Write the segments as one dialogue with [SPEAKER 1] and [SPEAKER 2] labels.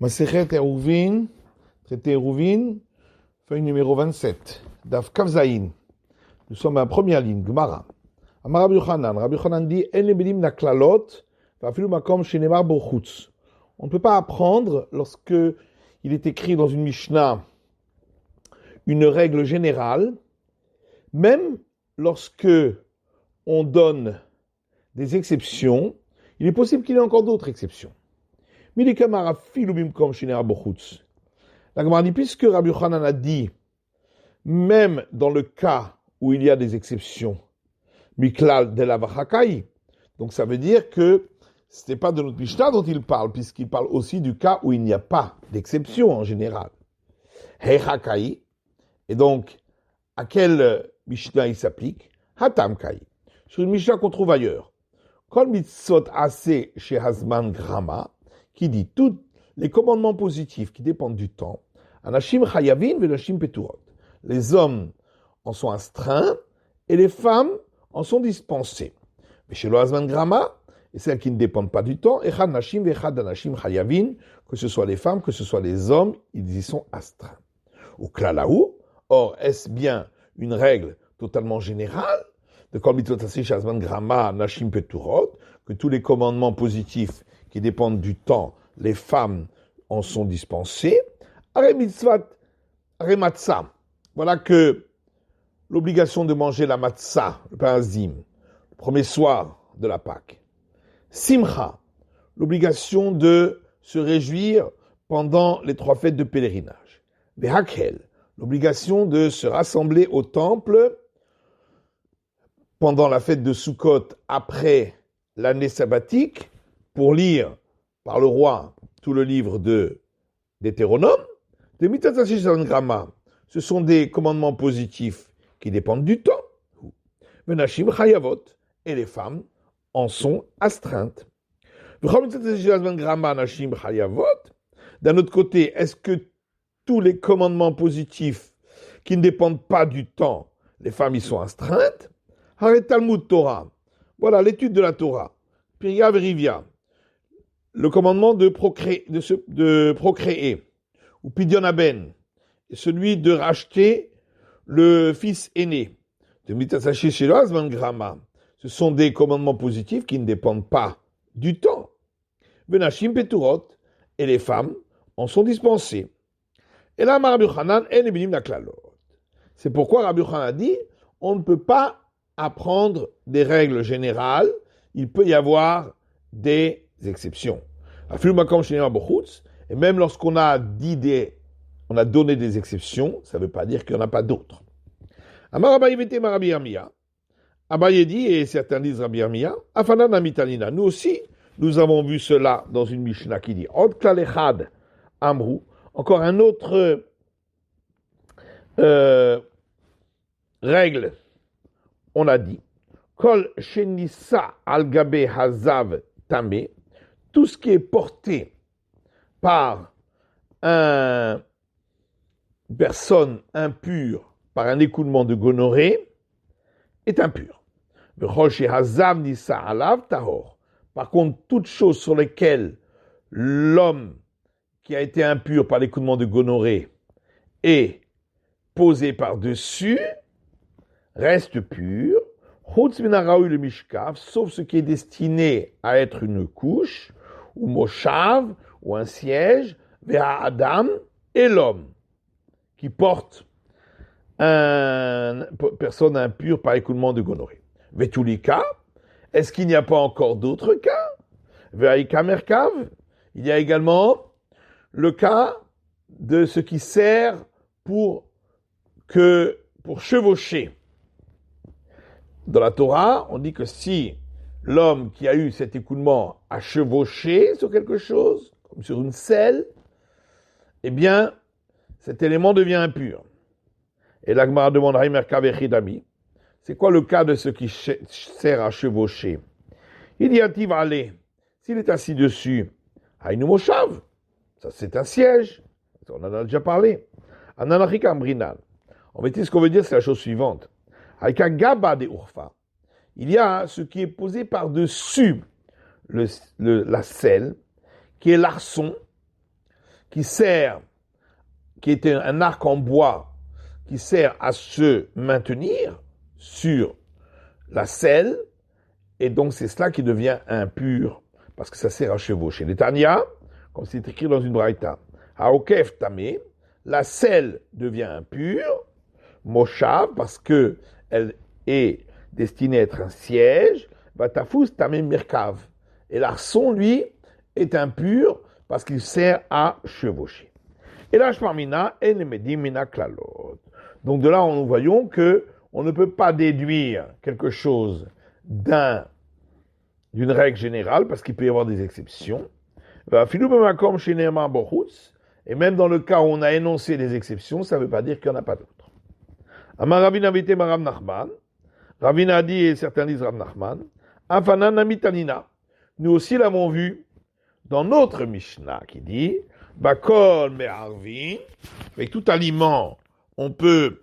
[SPEAKER 1] Masechet Eruvin, traité Eruvin, feuille numéro 27, Daf Kavzaïn. Nous sommes à la première ligne, Gemara. Amar Rabbi Yochanan dit En lebedim naklalot, vafilu makom shenemar bochutz. On ne peut pas apprendre lorsque il est écrit dans une Mishnah une règle générale, même lorsque on donne des exceptions, il est possible qu'il y ait encore d'autres exceptions. La Gemara dit, puisque Rabbi Yochanan a dit, même dans le cas où il y a des exceptions, Miklal de la Vachakai, donc ça veut dire que ce n'est pas de notre Mishnah dont il parle, puisqu'il parle aussi du cas où il n'y a pas d'exception en général. Heichakai, et donc, à quel Mishnah il s'applique? Hatamkai, sur une Mishnah qu'on trouve ailleurs. Kol mitzvot aseh shehazman grama, qui dit tous les commandements positifs qui dépendent du temps, anashim chayavin venashim peturot. Les hommes en sont astreints et les femmes en sont dispensées. Mais chez le hazman grama, et celles qui ne dépendent pas du temps, echad nashim vechad anashim chayavin, que ce soit les femmes, que ce soit les hommes, ils y sont astreints. Ou klalaou, or est-ce bien une règle totalement générale de kol mitzvot aseh shehazman grama nashim peturot, que tous les commandements positifs qui dépendent du temps, les femmes en sont dispensées. Are mitzvat, are matzah. Voilà que l'obligation de manger la matzah, le pain azim, le premier soir de la Pâque. Simcha, l'obligation de se réjouir pendant les 3 fêtes de pèlerinage. Vehakel, l'obligation de se rassembler au temple pendant la fête de Sukkot après l'année sabbatique pour lire par le roi tout le livre de Deutéronome. De mitzvot aseh shehazman grama, ce sont des commandements positifs qui dépendent du temps. Venashim chayavot, et les femmes en sont astreintes. D'un autre côté, est-ce que tous les commandements positifs qui ne dépendent pas du temps, les femmes y sont astreintes? Hare Talmud Torah, voilà l'étude de la Torah. Pirya Verivia, le commandement de procréer, ou Pidyon Aben, celui de racheter le fils aîné. De mitzvot aseh shehazman grama, ce sont des commandements positifs qui ne dépendent pas du temps. Venashim peturot, et les femmes en sont dispensées. Et là, Rabbi Yochanan en lebedim naklalot. C'est pourquoi Rabbi Yochanan a dit, on ne peut pas apprendre des règles générales, il peut y avoir des exceptions. Et même lorsqu'on a on a donné des exceptions, ça ne veut pas dire qu'il n'y en a pas d'autres. Amar Abaye vete Rabbi Yirmiyah. Abaye dit, et certains disent Rabbi Yirmiyah, Afanan amitalina. Nous aussi, nous avons vu cela dans une Mishnah qui dit, Od klal echad amru, encore un autre règle, on a dit, Kol shenissa al gabe hazav tameh, tout ce qui est porté par une personne impure, par un écoulement de gonorrhée, est impur. Par contre, toute chose sur lesquelles l'homme qui a été impur par l'écoulement de gonorrhée est posé par-dessus, reste pur, sauf ce qui est destiné à être une couche, ou moshav, ou un siège, vers Adam et l'homme, qui porte une personne impure par écoulement de gonorrhée. Vetulika, est-ce qu'il n'y a pas encore d'autres cas? Ve'aika merkav, il y a également le cas de ce qui sert pour chevaucher. Dans la Torah, on dit que si l'homme qui a eu cet écoulement a chevauché sur quelque chose, comme sur une selle, eh bien, cet élément devient impur. Et la Gemara demande à Merkav echidami, c'est quoi le cas de ce qui sert à chevaucher? Il y a aller, s'il est assis dessus, Hainu Moshav, ça c'est un siège, on en a déjà parlé. Ananachika Ambrinan. En fait, ce qu'on veut dire, c'est la chose suivante. Haika Gaba de Urfa. Il y a ce qui est posé par-dessus la selle, qui est l'arçon, qui est un arc en bois, qui sert à se maintenir sur la selle, et donc c'est cela qui devient impur, parce que ça sert à chevaucher. Les Tanya, comme c'est écrit dans une braïta, Haokef Tamé, la selle devient impure, Moshav, parce que elle est destinée à être un siège, Vatafus Tamé Mirkav. Et l'arçon, lui, est impur parce qu'il sert à chevaucher. Et là, Shmarmina, Enemedimina Klalot. Donc de là, nous voyons que on ne peut pas déduire quelque chose d'une règle générale, parce qu'il peut y avoir des exceptions. Et même dans le cas où on a énoncé des exceptions, ça ne veut pas dire qu'il n'y en a pas d'autres. Amar Ravina Vite Maram Nachman. Ravina a dit, et certains disent Rav Nachman, Afanan Namitanina. Nous aussi l'avons vu dans notre Mishnah qui dit, Bakol Me'arvin, avec tout aliment, on peut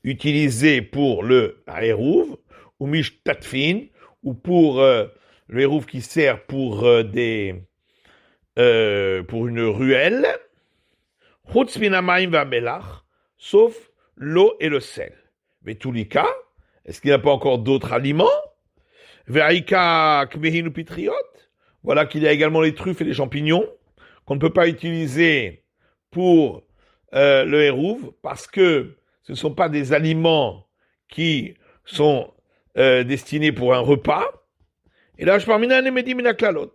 [SPEAKER 1] utiliser pour le Hérouv, ou Mishtatfin, ou pour le Hérouv qui sert pour pour une ruelle, Chutz Minamaim Va'melach, sauf l'eau et le sel. Mais tous les cas, est-ce qu'il n'y a pas encore d'autres aliments? Ve'aika Kmehin ou Pitriot, voilà qu'il y a également les truffes et les champignons, qu'on ne peut pas utiliser pour le Hérouv, parce que ce ne sont pas des aliments qui sont destinés pour un repas. Et là, je parle mina klalot.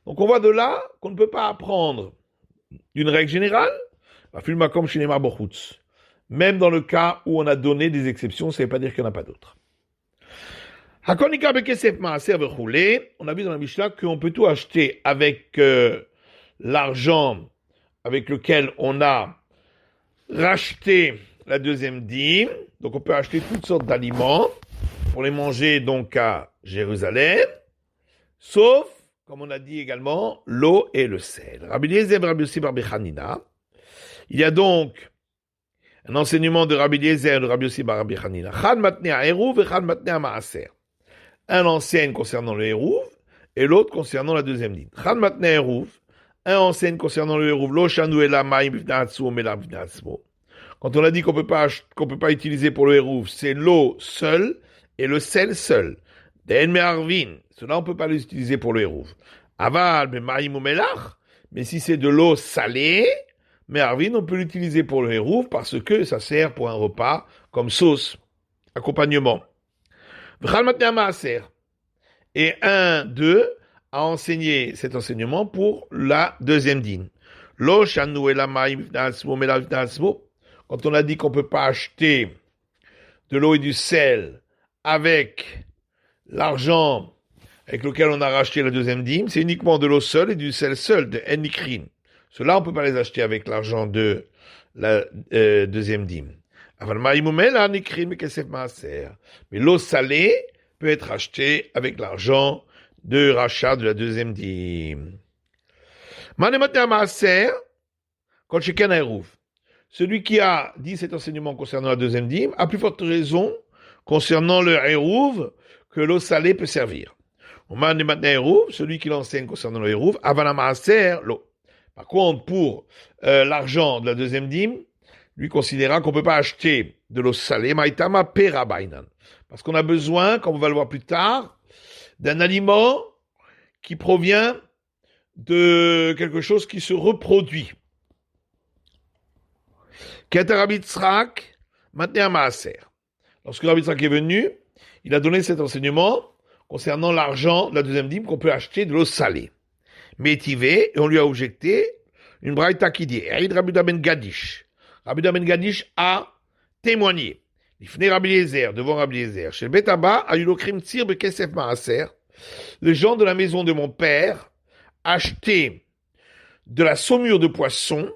[SPEAKER 1] Donc on voit de là qu'on ne peut pas apprendre d'une règle générale, même dans le cas où on a donné des exceptions, ça ne veut pas dire qu'il n'y en a pas d'autres. On a vu dans la Mishnah qu'on peut tout acheter avec l'argent avec lequel on a racheté la deuxième dîme. Donc on peut acheter toutes sortes d'aliments pour les manger donc à Jérusalem, sauf, comme on a dit également, l'eau et le sel. Rabbi Eliezer, Rabbi Yossi Bar Chanina. Il y a donc un enseignement de Rabbi Eliezer et de Rabbi Yossi Bar Chanina. Chad matnea Hérouv et Chad matnea Maaser. Un enseigne concernant le Hérouv et l'autre concernant la deuxième dîme. Chad matnea Hérouv, un enseigne concernant le Hérouv, lo shanu ela maim b'vna'atzmo mela b'vna'atzmo. Quand on a dit qu'on peut pas utiliser pour le Hérouv, c'est l'eau seule et le sel seul. Den me'arvin, cela on peut pas l'utiliser pour le Hérouv. Aval b'maim ou melach, mais si c'est de l'eau salée, me'arvin on peut l'utiliser pour le Hérouv parce que ça sert pour un repas comme sauce, accompagnement. V'chal matnea maaser. Et d'eux a enseigné cet enseignement pour la deuxième dîme. Lo shanu ela maim b'vna'atzmo mela b'vna'atzmo. Quand on a dit qu'on ne peut pas acheter de l'eau et du sel avec l'argent avec lequel on a racheté la deuxième dîme, c'est uniquement de l'eau seule et du sel seul, de Enikrin. Cela, on ne peut pas les acheter avec l'argent de la deuxième dîme. Mais l'eau salée peut être achetée avec l'argent de rachat de la deuxième dîme. Celui qui a dit cet enseignement concernant la deuxième dîme a plus forte raison concernant le Hérouv que l'eau salée peut servir. Celui qui l'enseigne concernant le Hérouv, l'eau. Par contre, pour l'argent de la deuxième dîme, lui considérera qu'on ne peut pas acheter de l'eau salée, maïtama perabainan. Parce qu'on a besoin, comme on va le voir plus tard, d'un aliment qui provient de quelque chose qui se reproduit. Rabbi Yitzhak, maintenant Maaser. Lorsque Rabbi Yitzhak est venu, il a donné cet enseignement concernant l'argent de la deuxième dîme qu'on peut acheter de l'eau salée. Métivé, et on lui a objecté une braïta qui dit Rabbi Ben Gadish. Rabbi Ben Gadish a témoigné. Il venait Rabbi Eliezer, devant Rabbi Eliezer. Chez le Betaba, a eu le crime tir de Kesef Maaser. Les gens de la maison de mon père achetaient de la saumure de poisson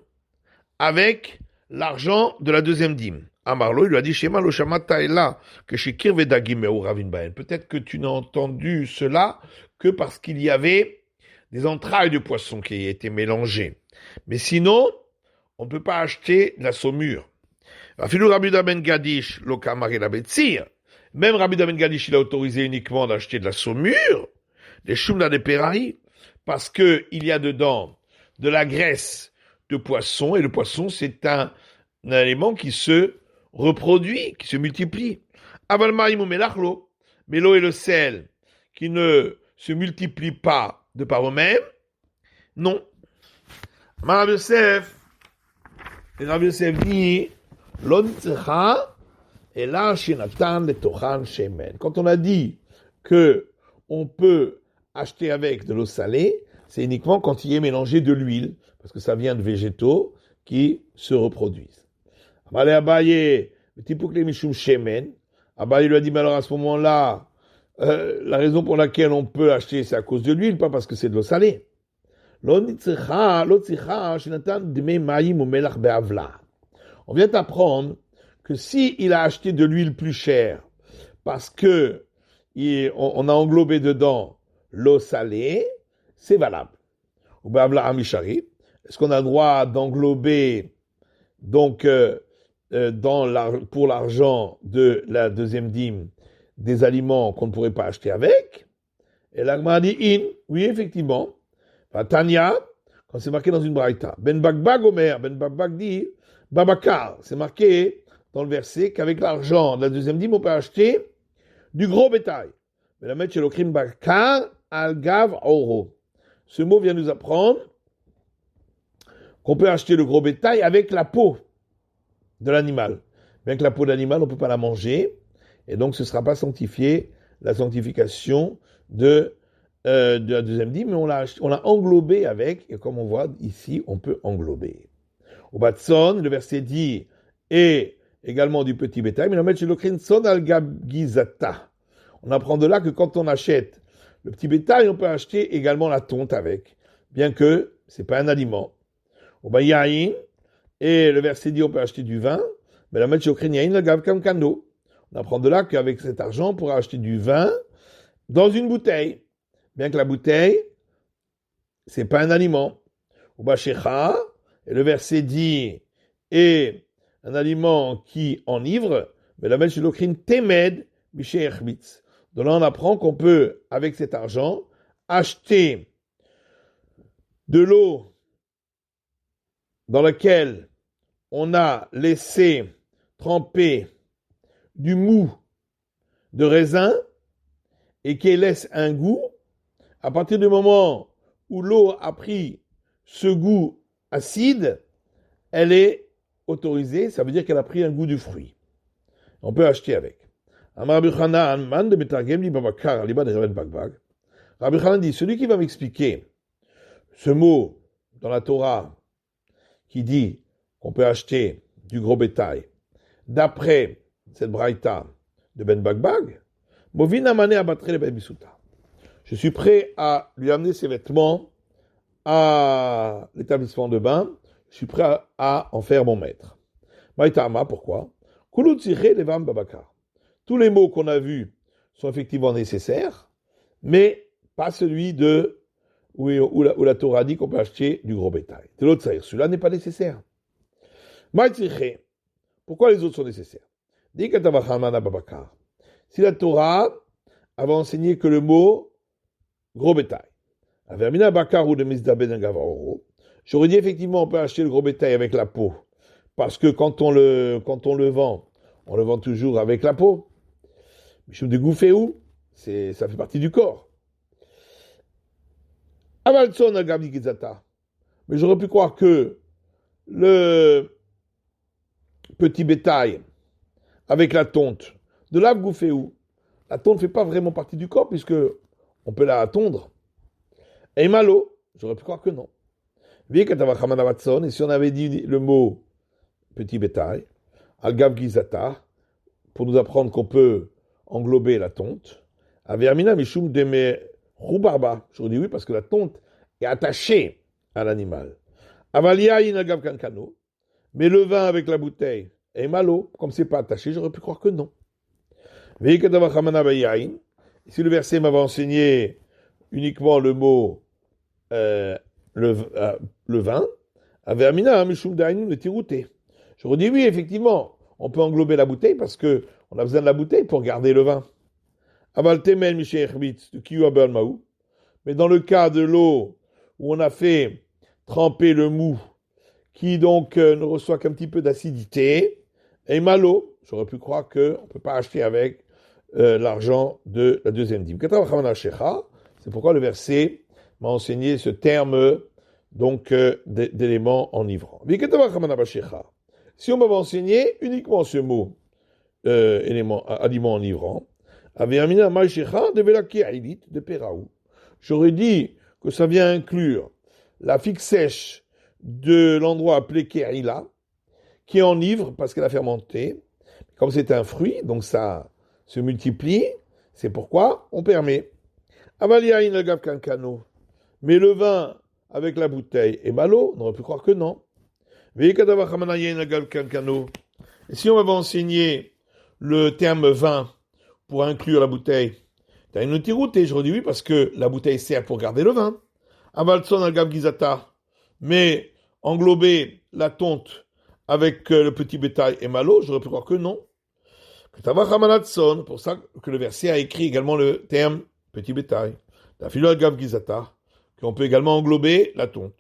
[SPEAKER 1] avec l'argent de la deuxième dîme. Amarlo, il lui a dit, Shema lo shamata ela, que chez Kirvedagim ou Ravin Baen. Peut-être que tu n'as entendu cela que parce qu'il y avait des entrailles de poisson qui étaient mélangées. Mais sinon, on ne peut pas acheter de la saumure. Afilou Rabbi Ben Gadish, lo kamari la betzir. Même Rabbi Ben Gadish, il a autorisé uniquement d'acheter de la saumure, des shumna de Perahi, parce que il y a dedans de la graisse de poisson, et le poisson, c'est un élément qui se reproduit, qui se multiplie. Aval ma'im ou melach l'eau, mais l'eau et le sel, qui ne se multiplient pas de par eux-mêmes, non. Rabbi Yosef, et Rabbi Yosef dit, l'on tzcha, et là, shinatan le tochan shemen. Quand on a dit que on peut acheter avec de l'eau salée, c'est uniquement quand il y est mélangé de l'huile, parce que ça vient de végétaux qui se reproduisent. Amalé Abaye, tipukle mishum shemen. Abaye lui a dit, mais alors à ce moment-là, la raison pour laquelle on peut acheter, c'est à cause de l'huile, pas parce que c'est de l'eau salée. On vient d'apprendre que si il a acheté de l'huile plus chère, parce que on a englobé dedans l'eau salée, c'est valable. Ou be'avla amishari. Est-ce qu'on a le droit d'englober donc pour l'argent de la deuxième dîme des aliments qu'on ne pourrait pas acheter avec? Et l'agma dit in, oui effectivement. Tanya, quand c'est marqué dans une braïta, Ben Bagbag Omer, Ben Bagbag dit Babakar, c'est marqué dans le verset qu'avec l'argent de la deuxième dîme on peut acheter du gros bétail. Mais la mettre chez l'okrim Bakar al Gav Oro. Ce mot vient nous apprendre qu'on peut acheter le gros bétail avec la peau de l'animal. Bien que la peau d'animal, on ne peut pas la manger, et donc ce ne sera pas sanctifié, la sanctification de la deuxième dîme, mais on l'a englobé avec, et comme on voit ici, on peut englober. Au Batson, le verset dit, et également du petit bétail, mais on met chez l'okrin son al gabgizata. On apprend de là que quand on achète le petit bétail, on peut acheter également la tonte avec, bien que c'est pas un aliment. Au Bayaïn, et le verset dit on peut acheter du vin, mais la mettre chez l'okrin yaïn al gabkam kando. On apprend de là qu'avec cet argent, on pourra acheter du vin dans une bouteille. Bien que la bouteille, c'est pas un aliment. Ou Bachecha, et le verset dit, et un aliment qui enivre, mais la chez l'okrin temed biché echbitz. Donc là, on apprend qu'on peut, avec cet argent, acheter de l'eau dans laquelle on a laissé tremper du mou de raisin et qui laisse un goût. À partir du moment où l'eau a pris ce goût acide, elle est autorisée, ça veut dire qu'elle a pris un goût du fruit. On peut acheter avec. Rabbi Chanan dit, celui qui va m'expliquer ce mot dans la Torah qui dit qu'on peut acheter du gros bétail, d'après cette braïta de Ben Bagbag, Movina mané abattre le Ben Bisuta. Je suis prêt à lui amener ses vêtements à l'établissement de bain. Je suis prêt à en faire mon maître. Maïtama, pourquoi? Tous les mots qu'on a vus sont effectivement nécessaires, mais pas celui de où la Torah dit qu'on peut acheter du gros bétail. De l'autre, celui-là n'est pas nécessaire. Pourquoi les autres sont nécessaires? Si la Torah avait enseigné que le mot gros bétail. J'aurais dit effectivement on peut acheter le gros bétail avec la peau. Parce que quand on le vend, on le vend toujours avec la peau. Michou de gouffé où ça fait partie du corps. Mais j'aurais pu croire que le petit bétail avec la tonte, de l'ave gouffé où la tonte ne fait pas vraiment partie du corps puisque on peut la tondre. Et malo, j'aurais pu croire que non. Et si on avait dit le mot petit bétail, al-gav gizata, pour nous apprendre qu'on peut englober la tonte, avermina mishum deme roubarba. J'aurais dit oui parce que la tonte est attachée à l'animal. Avalia inagav kankano, mais le vin avec la bouteille, et malo, comme c'est pas attaché, j'aurais pu croire que non. Si le verset m'avait enseigné uniquement le mot le vin, j'aurais dit oui, effectivement, on peut englober la bouteille parce que on a besoin de la bouteille pour garder le vin. Mais dans le cas de l'eau où on a fait tremper le mou, qui donc ne reçoit qu'un petit peu d'acidité, et malo. J'aurais pu croire qu'on ne peut pas acheter avec l'argent de la deuxième dîme. C'est pourquoi le verset m'a enseigné ce terme donc d'éléments enivrants. Si on m'avait enseigné uniquement ce mot aliment enivrant, j'aurais dit que ça vient inclure la figue sèche de l'endroit appelé Kerila, qui enivre parce qu'elle a fermenté. Comme c'est un fruit, donc ça se multiplie, c'est pourquoi on permet. Avaliaïn le gav kankano. Mais le vin avec la bouteille est malo, on aurait pu croire que non. Et si on m'avait enseigné le terme vin pour inclure la bouteille, t'as une tiroute, et j'aurais dit oui, parce que la bouteille sert pour garder le vin. Avalson al gav gizata. Mais englober la tonte avec le petit bétail est malo, j'aurais pu croire que non. Pour ça que le verset a écrit également le terme petit bétail. La filo al gav gizata, qu'on peut également englober la tonte.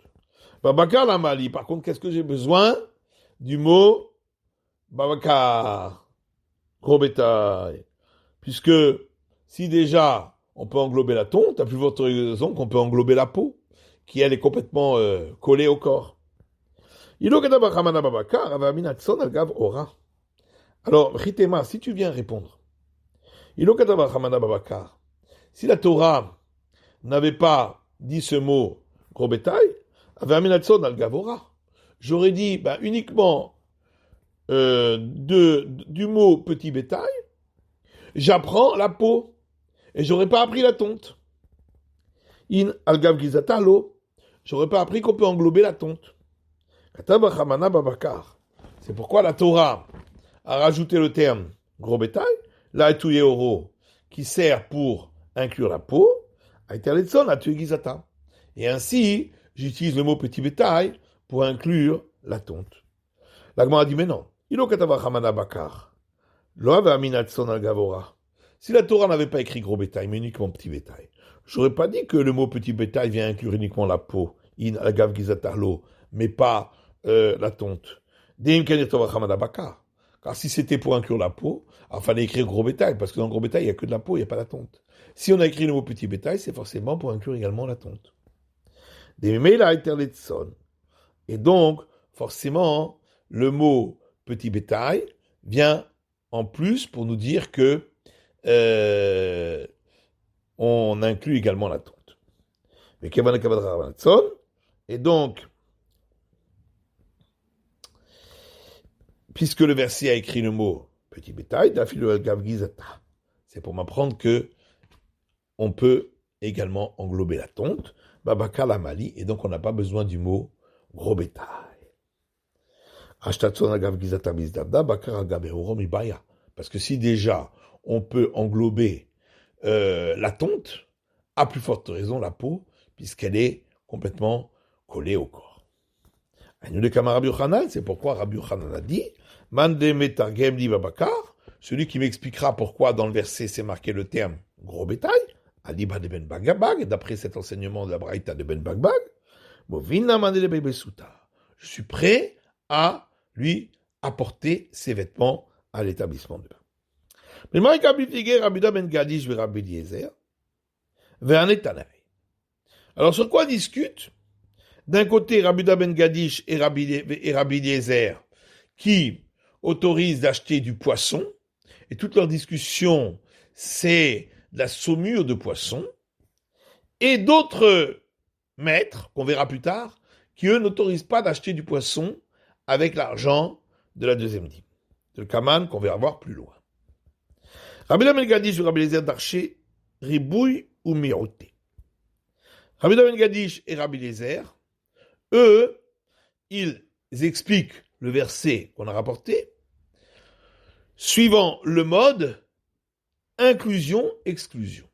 [SPEAKER 1] Babakar la mali, par contre, qu'est-ce que j'ai besoin du mot babakar, gros bétail. Puisque si déjà on peut englober la tonte, à plus forte raison qu'on peut englober la peau, qui elle est complètement collée au corps. Alors, Ritema, si tu viens répondre, si la Torah n'avait pas dit ce mot gros bétail, j'aurais dit uniquement du mot petit bétail, j'apprends la peau, et j'aurais pas appris la tonte. In al-gav gizatalo, j'aurais pas appris qu'on peut englober la tonte. C'est pourquoi la Torah a rajouté le terme gros bétail, la oro, qui sert pour inclure la peau, et ainsi, j'utilise le mot petit bétail pour inclure la tonte. L'agma a dit, mais non. Si la Torah n'avait pas écrit gros bétail, mais uniquement petit bétail, j'aurais pas dit que le mot petit bétail vient inclure uniquement la peau, mais pas la tonte. Car si c'était pour inclure la peau, il fallait écrire gros bétail, parce que dans le gros bétail, il n'y a que de la peau, il n'y a pas la tonte. Si on a écrit le mot petit bétail, c'est forcément pour inclure également la tonte. Et donc, forcément, le mot petit bétail vient en plus pour nous dire que on inclut également la tonte. Et donc, puisque le verset a écrit le mot petit bétail, c'est pour m'apprendre que on peut également englober la tonte, babaka la mali, et donc on n'a pas besoin du mot gros bétail. Parce que si déjà on peut englober la tonte, à plus forte raison la peau, puisqu'elle est complètement collée au corps. C'est pourquoi Rabbi Yochanan a dit, celui qui m'expliquera pourquoi dans le verset c'est marqué le terme gros bétail, Aliba de Ben Bagabag, d'après cet enseignement de la Braïta de Ben Bagbag, je suis prêt à lui apporter ses vêtements à l'établissement de bain. Alors sur quoi discute d'un côté Rabbi Ben Gadish et Rabbi Eliezer qui autorisent d'acheter du poisson, et toute leur discussion c'est de la saumure de poisson, et d'autres maîtres, qu'on verra plus tard, qui eux n'autorisent pas d'acheter du poisson avec l'argent de la deuxième dîme, de le kaman qu'on verra voir plus loin. Rabbi Ben Gadish et Rabbi Eliezer d'acheter ribouille ou miroté. Rabbi Ben Gadish et Rabbi Eliezer, eux, ils expliquent le verset qu'on a rapporté, suivant le mode inclusion-exclusion.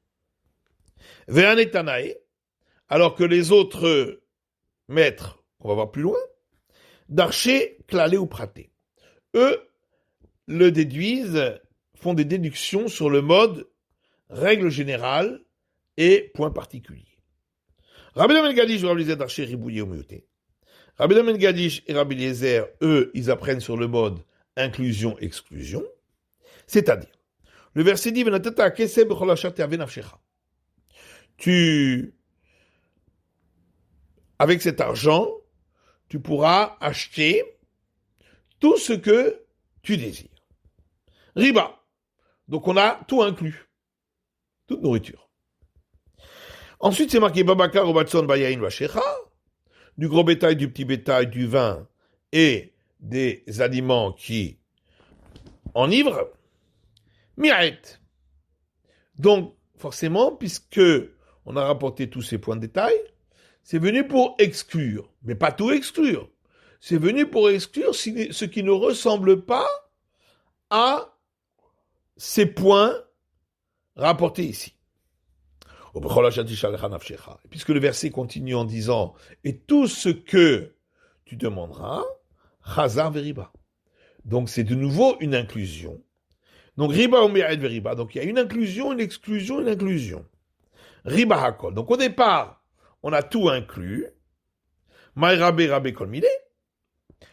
[SPEAKER 1] Ve'anetanae, alors que les autres maîtres, on va voir plus loin, d'archer, clalé ou praté. Eux le déduisent, font des déductions sur le mode règle générale et point particulier. Rabbi Ben Gadish, Rabbi Eliezer d'archer ribouillé ou miuté. Rabbi Ben Gadish et Rabbi Eliezer, eux, ils apprennent sur le mode inclusion-exclusion. C'est-à-dire, le verset dit, avec cet argent, tu pourras acheter tout ce que tu désires. Riba. Donc on a tout inclus. Toute nourriture. Ensuite, c'est marqué Babakar ou Batson Bayain Vashecha, du gros bétail, du petit bétail, du vin et des aliments qui enivrent. Mi'at. Donc, forcément, puisque on a rapporté tous ces points de détail, c'est venu pour exclure, mais pas tout exclure. C'est venu pour exclure ce qui ne ressemble pas à ces points rapportés ici. Puisque le verset continue en disant « Et tout ce que tu demanderas, chazar veriba ». Donc c'est de nouveau une inclusion. Donc riba ou mi'ed veriba. Donc il y a une inclusion, une exclusion, une inclusion. Riba hakol. Donc au départ, on a tout inclus. Maï rabé kol milé.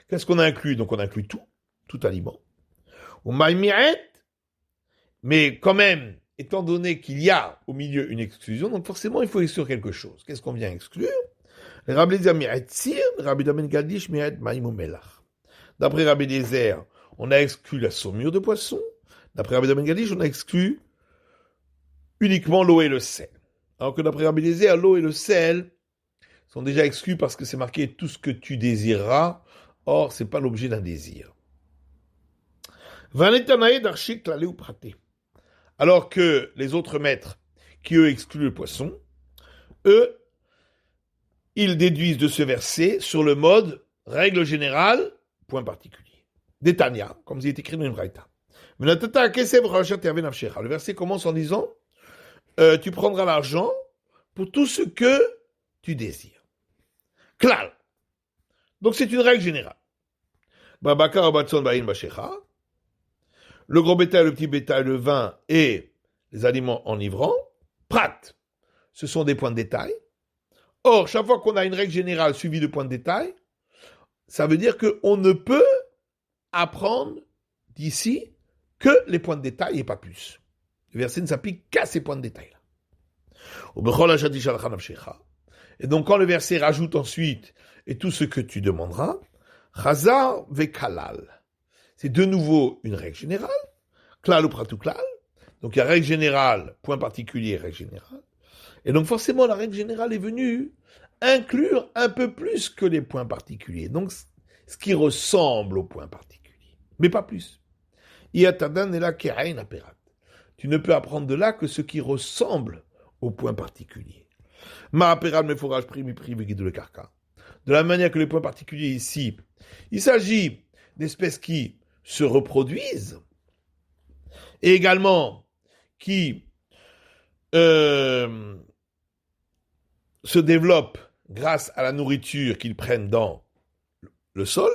[SPEAKER 1] Qu'est-ce qu'on a inclus? Donc on inclut tout aliment. Ou maï mi'ed. Mais quand même, étant donné qu'il y a au milieu une exclusion, donc forcément il faut exclure quelque chose. Qu'est-ce qu'on vient exclure? Rabbi Eliezer mi'ed sir, Rabbi Ben Gadish mi'ed maïm ou melach. D'après Rabbi Eliezer, on a exclu la saumure de poisson. D'après Rabbi Ben Gadish, on a exclu uniquement l'eau et le sel. Alors que d'après Rabbi Eliezer, l'eau et le sel sont déjà exclus parce que c'est marqué tout ce que tu désireras. Or, c'est pas l'objet d'un désir. Vanetanae d'archik lalé ou praté. Alors que les autres maîtres, qui eux excluent le poisson, eux, ils déduisent de ce verset sur le mode règle générale, point particulier. Détania, comme il est écrit dans une braïta. Le verset commence en disant tu prendras l'argent pour tout ce que tu désires. Klal. Donc c'est une règle générale. Le gros bétail, le petit bétail, le vin et les aliments enivrants, prat, ce sont des points de détail. Or, chaque fois qu'on a une règle générale suivie de points de détail, ça veut dire qu'on ne peut apprendre d'ici que les points de détail et pas plus. Le verset ne s'applique qu'à ces points de détail-là. Et donc, quand le verset rajoute ensuite et tout ce que tu demanderas, chazar vekalal. C'est de nouveau une règle générale. Klal ou pratou klal. Donc, il y a règle générale, point particulier, règle générale. Et donc, forcément, la règle générale est venue inclure un peu plus que les points particuliers. Donc, ce qui ressemble aux points particuliers. Mais pas plus. Tu ne peux apprendre de là que ce qui ressemble aux points particuliers. De la manière que les points particuliers ici, il s'agit d'espèces qui se reproduisent et également qui se développent grâce à la nourriture qu'ils prennent dans le sol.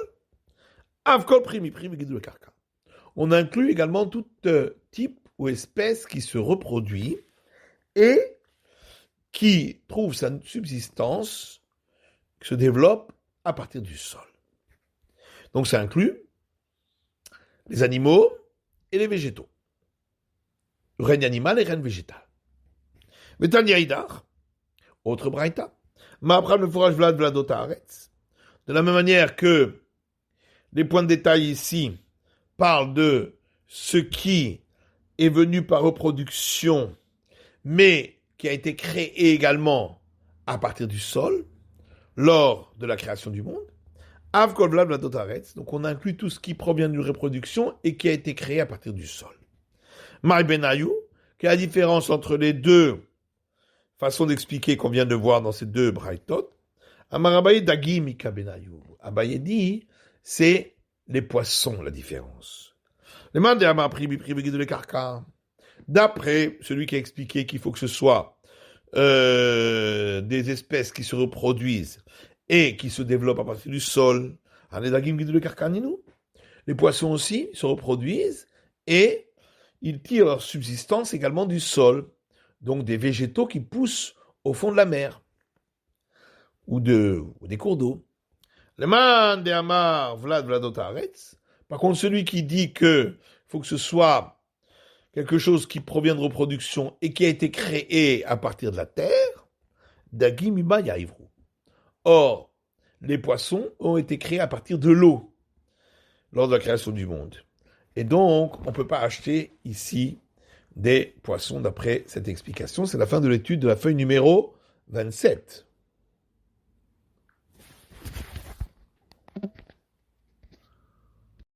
[SPEAKER 1] On inclut également tout type ou espèce qui se reproduit et qui trouve sa subsistance, qui se développe à partir du sol. Donc ça inclut les animaux et les végétaux. Le règne animal et le règne végétal. Metania Idar, autre braïta. Ma'apram le forage vlad vladota aretz. De la même manière que les points de détail ici parlent de ce qui est venu par reproduction, mais qui a été créé également à partir du sol, lors de la création du monde. Avkol vlad vladota aretz. Donc on inclut tout ce qui provient d'une reproduction et qui a été créé à partir du sol. Maï Benayou, quelle est la différence entre les deux façons d'expliquer qu'on vient de voir dans ces deux braïtot? Amarabaye Dagi Mika Benayou. Abaye dit, c'est les poissons la différence. Les mains de Amar Pribi de l'Ekarka. D'après celui qui a expliqué qu'il faut que ce soit des espèces qui se reproduisent et qui se développent à partir du sol. Les poissons aussi se reproduisent et ils tirent leur subsistance également du sol, donc des végétaux qui poussent au fond de la mer ou des cours d'eau. Le man de Amar, Vlad, Vladotaretz. Par contre, celui qui dit que faut que ce soit quelque chose qui provient de reproduction et qui a été créé à partir de la terre, Dagim Iba Yaivru. Or, les poissons ont été créés à partir de l'eau lors de la création du monde. Et donc, on ne peut pas acheter ici des poissons d'après cette explication. C'est la fin de l'étude de la feuille numéro 27.